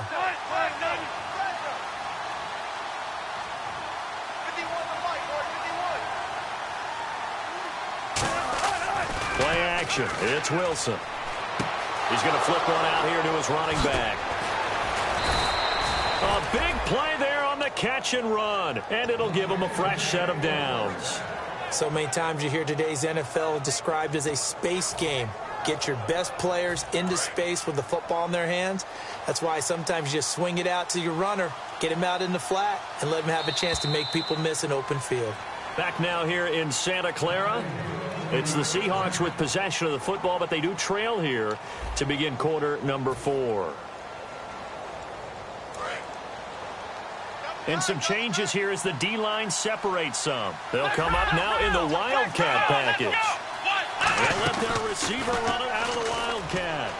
Play action. It's Wilson. He's going to flip one out here to his running back. A big play there on the catch and run, and it'll give him a fresh set of downs. So many times you hear today's NFL described as a space game. Get your best players into space with the football in their hands. That's why sometimes you just swing it out to your runner, get him out in the flat, and let him have a chance to make people miss an open field. Back now here in Santa Clara. It's the Seahawks with possession of the football, but they do trail here to begin quarter number 4. And some changes here as the D-line separates some. They'll come up now in the Wildcat package. They'll let their receiver run it out of the Wildcat.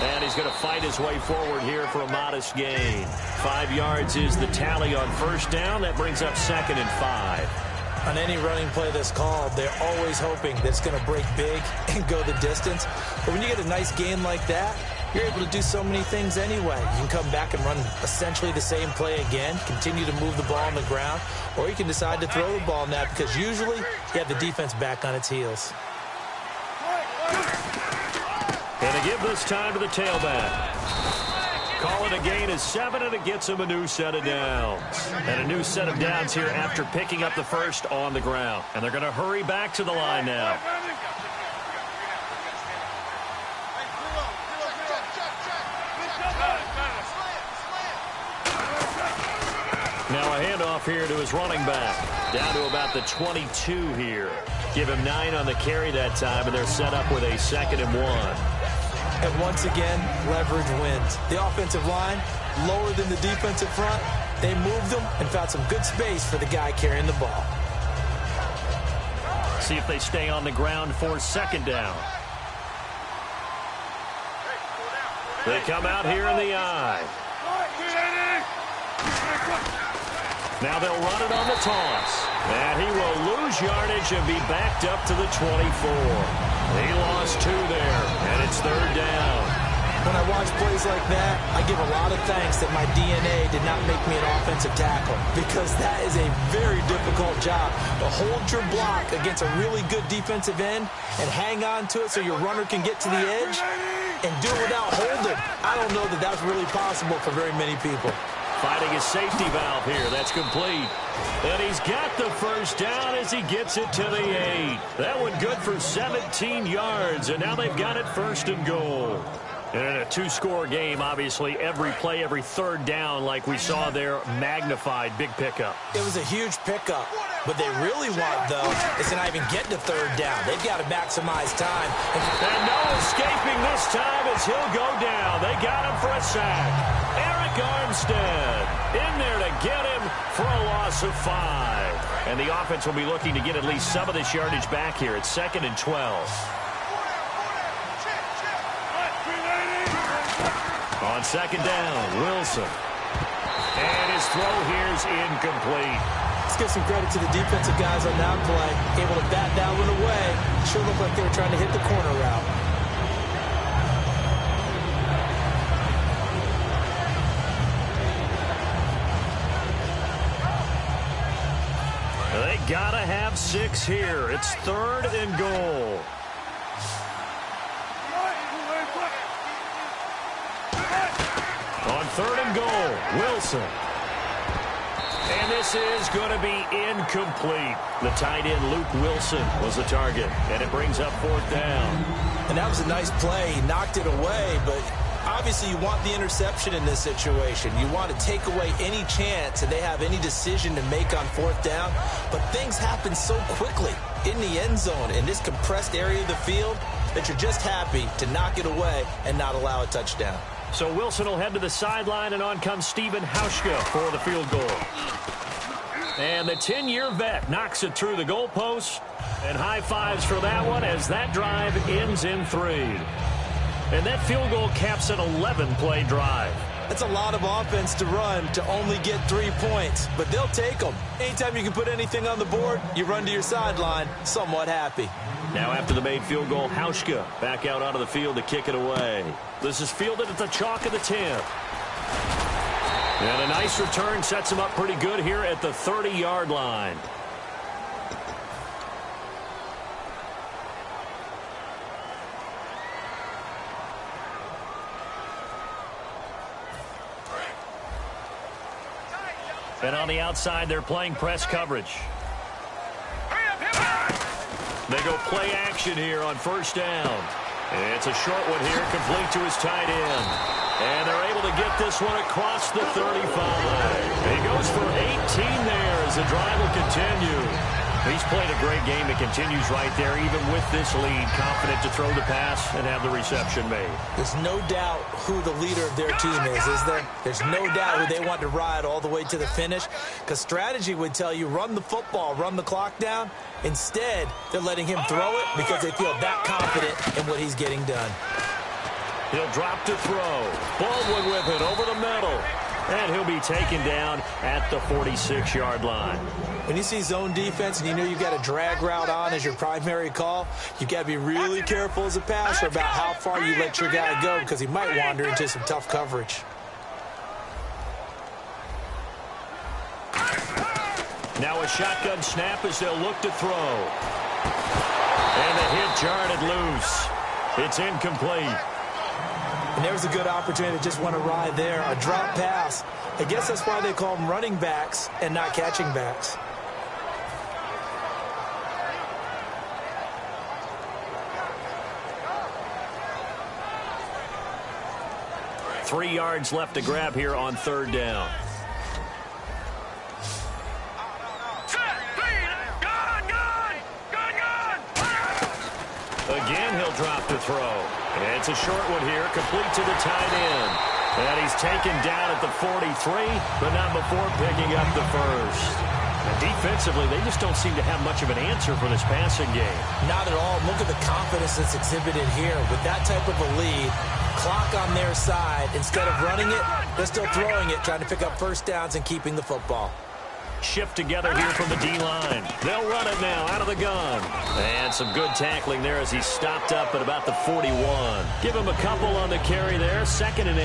And he's going to fight his way forward here for a modest gain. 5 yards is the tally on first down. That brings up 2nd and 5. On any running play that's called, they're always hoping that it's going to break big and go the distance. But when you get a nice gain like that, you're able to do so many things anyway. You can come back and run essentially the same play again, continue to move the ball on the ground, or you can decide to throw the ball now because usually you have the defense back on its heels. And to give this time to the tailback. Call it a gain of 7, and it gets him a new set of downs. And a new set of downs here after picking up the first on the ground. And they're going to hurry back to the line now. Now a handoff here to his running back. Down to about the 22 here. Give him 9 on the carry that time, and they're set up with a 2nd and 1. And once again, leverage wins. The offensive line, lower than the defensive front. They moved them and found some good space for the guy carrying the ball. See if they stay on the ground for 2nd down. They come out here in the eye. Now they'll run it on the toss. And he will lose yardage and be backed up to the 24. He lost 2 there, and it's 3rd down. When I watch plays like that, I give a lot of thanks that my DNA did not make me an offensive tackle, because that is a very difficult job to hold your block against a really good defensive end and hang on to it so your runner can get to the edge and do it without holding. I don't know that that's really possible for very many people. Fighting a safety valve here. That's complete. And he's got the first down as he gets it to the 8. That one good for 17 yards, and now they've got it 1st and goal. And in a 2-score game, obviously, every play, every 3rd down, like we saw there, magnified. Big pickup. It was a huge pickup. What they really want, though, is to not even get to 3rd down. They've got to maximize time. And no escaping this time as he'll go down. They got him for a sack. Eric Armstead in there to get him for a loss of 5. And the offense will be looking to get at least some of this yardage back here. It's 2nd and 12. On 2nd down, Wilson. And his throw here's incomplete. Let's give some credit to the defensive guys on that play. Able to bat that one away. Sure looked like they were trying to hit the corner route. They gotta have 6 here. It's 3rd and goal. On 3rd and goal, Wilson. And this is going to be incomplete. The tight end, Luke Wilson, was the target. And it brings up 4th down. And that was a nice play. He knocked it away, but obviously you want the interception in this situation. You want to take away any chance that they have any decision to make on 4th down. But things happen so quickly in the end zone in this compressed area of the field that you're just happy to knock it away and not allow a touchdown. So Wilson will head to the sideline, and on comes Stephen Hauschka for the field goal. And the 10-year vet knocks it through the goalpost. And high fives for that one as that drive ends in 3. And that field goal caps an 11-play drive. That's a lot of offense to run to only get 3 points, but they'll take them. Anytime you can put anything on the board, you run to your sideline somewhat happy. Now after the made field goal, Hauschka back out onto the field to kick it away. This is fielded at the chalk of the 10. And a nice return sets him up pretty good here at the 30-yard line. And on the outside, they're playing press coverage. They go play action here on 1st down. It's a short one here, complete to his tight end. And they're able to get this one across the 35. He goes for 18 there as the drive will continue. He's played a great game and continues right there, even with this lead, confident to throw the pass and have the reception made. There's no doubt who the leader of their team is there? There's no doubt who they want to ride all the way to the finish, because strategy would tell you run the football, run the clock down. Instead, they're letting him throw it because they feel that confident in what he's getting done. He'll drop to throw. Baldwin with it over the middle. And he'll be taken down at the 46-yard line. When you see zone defense and you know you've got a drag route on as your primary call, you've got to be really careful as a passer about how far you let your guy go, because he might wander into some tough coverage. Now a shotgun snap as they'll look to throw. And the hit jarred loose. It's incomplete. And there's a good opportunity to just want to ride there. A drop pass. I guess that's why they call them running backs and not catching backs. Three yards left to grab here on third down. Again, he'll drop to throw. And it's a short one here, complete to the tight end. And he's taken down at the 43, but not before picking up the first. And defensively, they just don't seem to have much of an answer for this passing game. Not at all. Look at the confidence that's exhibited here. With that type of a lead, clock on their side, instead of running it, they're still throwing it, trying to pick up first downs and keeping the football. Shift together here from the D-line. They'll run it now out of the gun. And some good tackling there as he stopped up at about the 41. Give him a couple on the carry there, 2nd and 8.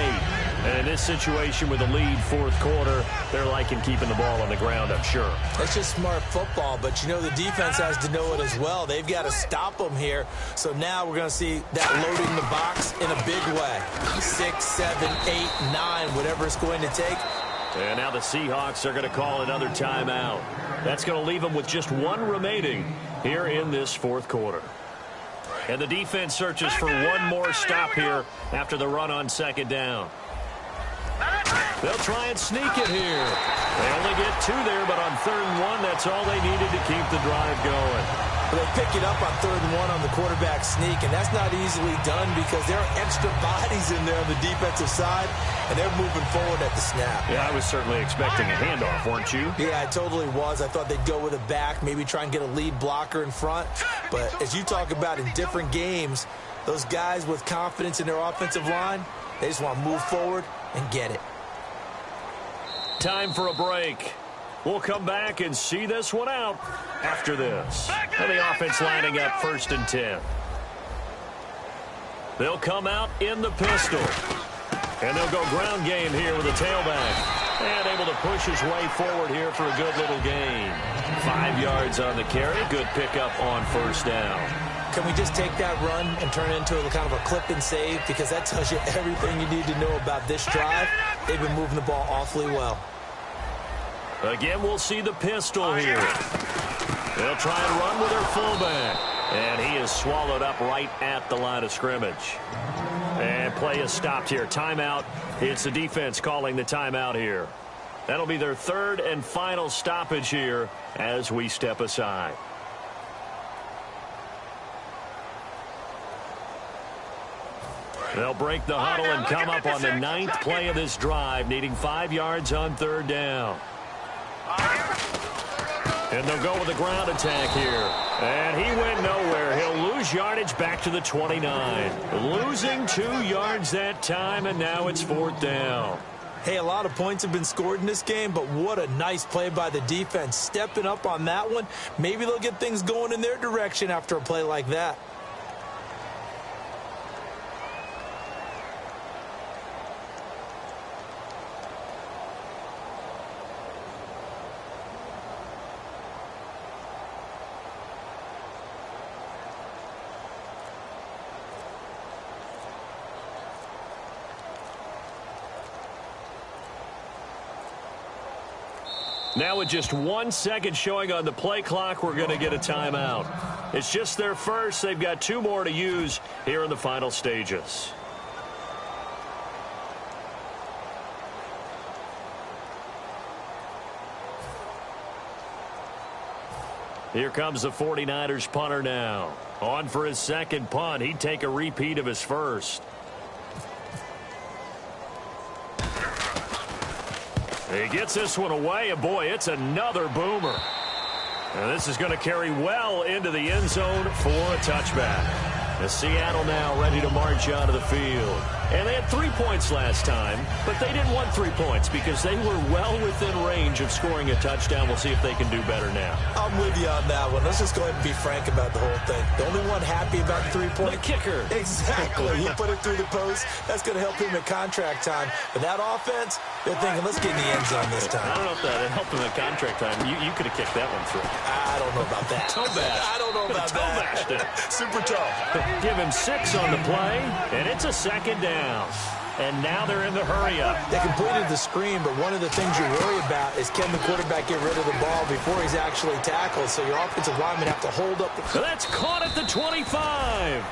And in this situation with the lead fourth quarter, they're liking keeping the ball on the ground, I'm sure. That's just smart football, but you know the defense has to know it as well. They've got to stop them here. So now we're going to see that loading the box in a big way. 6, 7, 8, 9, whatever it's going to take. And now the Seahawks are going to call another timeout. That's going to leave them with just one remaining here in this fourth quarter. And the defense searches for one more stop here after the run on 2nd down. They'll try and sneak it here. They only get 2 there, but on 3rd and 1, that's all they needed to keep the drive going. They pick it up on 3rd and 1 on the quarterback sneak, and that's not easily done because there are extra bodies in there on the defensive side, and they're moving forward at the snap. Yeah, I was certainly expecting a handoff, weren't you? Yeah, I totally was. I thought they'd go with a back, maybe try and get a lead blocker in front. But as you talk about in different games, those guys with confidence in their offensive line, they just want to move forward and get it. Time for a break. We'll come back and see this one out after this. And the offense lining up 1st and 10. They'll come out in the pistol. And they'll go ground game here with a tailback. And able to push his way forward here for a good little gain. 5 yards on the carry. Good pickup on 1st down. Can we just take that run and turn it into a kind of a clip and save? Because that tells you everything you need to know about this drive. They've been moving the ball awfully well. Again, we'll see the pistol here. They'll try and run with their fullback. And he is swallowed up right at the line of scrimmage. And play is stopped here. Timeout. It's the defense calling the timeout here. That'll be their 3rd and final stoppage here as we step aside. They'll break the huddle and come up on the 9th play of this drive, needing 5 yards on 3rd down. And they'll go with a ground attack here. And he went nowhere. He'll lose yardage back to the 29. Losing 2 yards that time, and now it's 4th down. Hey, a lot of points have been scored in this game, but what a nice play by the defense. Stepping up on that one. Maybe they'll get things going in their direction after a play like that. Now with just 1 second showing on the play clock, we're going to get a timeout. It's just their first. They've got 2 more to use here in the final stages. Here comes the 49ers punter now. On for his second punt. He'd take a repeat of his first. He gets this one away, and boy, it's another boomer. And this is going to carry well into the end zone for a touchback. The Seattle now ready to march out of the field. And they had 3 points last time, but they didn't want 3 points because they were well within range of scoring a touchdown. We'll see if they can do better now. I'm with you on that one. Let's just go ahead and be frank about the whole thing. The only one happy about the 3-point. The kicker. Exactly. He put it through the post. That's going to help him at contract time. But that offense, they're thinking, let's get in the end zone this time. I don't know if that helped him at contract time. You could have kicked that one through. I don't know about that. Toe bash. I don't know about that. Bashed it. Super toe. Give him 6 on the play, and it's a second down. And now they're in the hurry-up. They completed the screen, but one of the things you worry about is can the quarterback get rid of the ball before he's actually tackled, so your offensive linemen have to hold up. That's caught at the 25.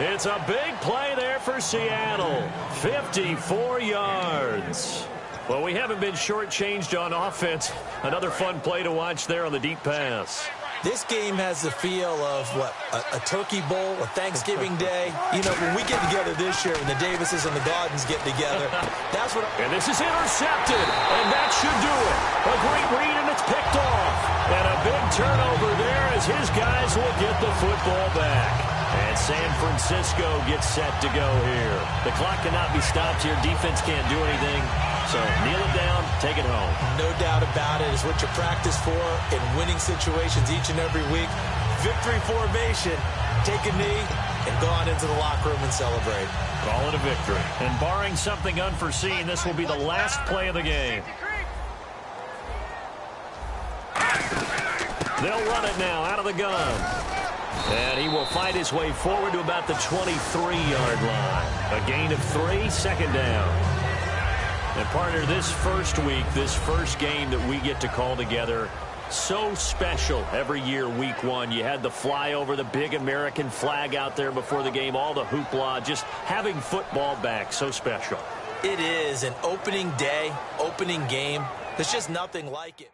It's a big play there for Seattle. 54 yards. Well, we haven't been shortchanged on offense. Another fun play to watch there on the deep pass. This game has the feel of, what, a turkey bowl, a Thanksgiving day. You know, when we get together this year, when the Davises and the Gaudens get together, that's what... And this is intercepted, and that should do it. A great read, and it's picked off. And a big turnover there as his guys will get the football back. And San Francisco gets set to go here. The clock cannot be stopped here. Defense can't do anything. So kneel it down, take it home. No doubt about it. It's what you practice for in winning situations each and every week. Victory formation. Take a knee and go on into the locker room and celebrate. Call it a victory. And barring something unforeseen, this will be the last play of the game. They'll run it now out of the gun. And he will fight his way forward to about the 23-yard line. A gain of 3, second down. And partner, this first week, this first game that we get to call together, so special every year, week 1. You had the flyover, the big American flag out there before the game, all the hoopla, just having football back, so special. It is an opening day, opening game. There's just nothing like it.